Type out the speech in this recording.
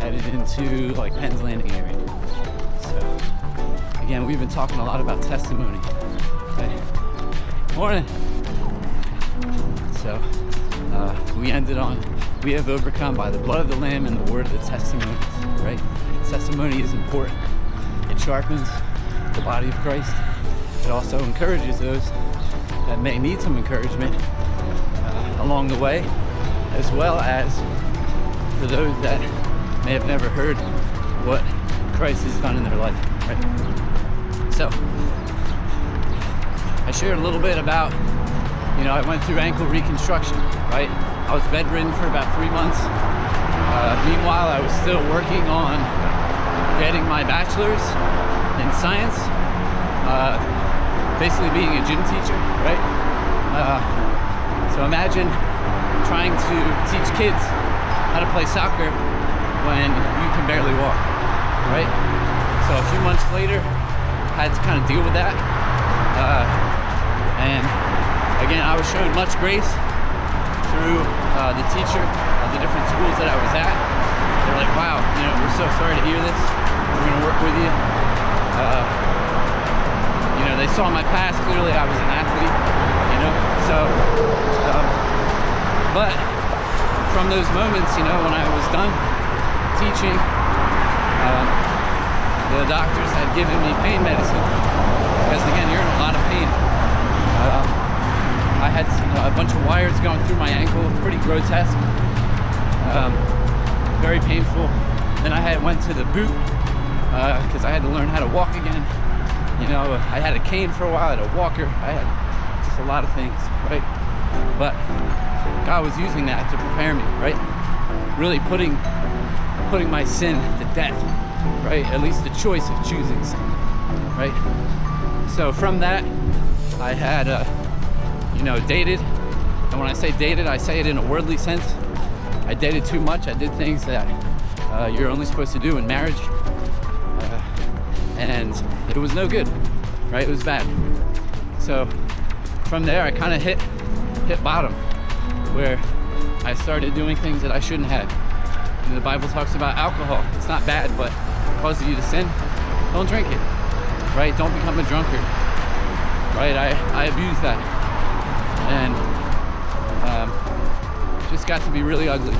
headed into like Penn's Landing area. So again, we've been talking a lot about testimony. Okay. Morning. So we ended on, we have overcome by the blood of the Lamb and the word of the testimonies, right? Testimony is important. It sharpens the body of Christ. It also encourages those that may need some encouragement along the way, as well as for those that may have never heard what Christ has done in their life, right? So I shared a little bit about, I went through ankle reconstruction, right? I was bedridden for about 3 months. Meanwhile, I was still working on getting my bachelor's in science, basically being a gym teacher, right? So imagine trying to teach kids how to play soccer when you can barely walk, right? So a few months later, I had to kind of deal with that. And again, I was shown much grace through the teacher of the different schools that I was at. They're like, wow, we're so sorry to hear this. We're gonna work with you. They saw my past. Clearly I was an athlete, so but from those moments, when I was done teaching, the doctors had given me pain medicine because again, you're in a lot of pain. I had a bunch of wires going through my ankle, pretty grotesque, very painful. Then I went to the boot because I had to learn how to walk again. I had a cane for a while, I had a walker, I had just a lot of things, right? But God was using that to prepare me, right? Really putting my sin to death, right? At least the choice of choosing sin, right? So from that, I had, dated. And when I say dated, I say it in a worldly sense. I dated too much. I did things that you're only supposed to do in marriage. And it was no good, right? It was bad. So from there, I kind of hit bottom, where I started doing things that I shouldn't have. The Bible talks about alcohol. It's not bad, but it causes you to sin. Don't drink it, right? Don't become a drunkard, right? I abused that, and just got to be really ugly.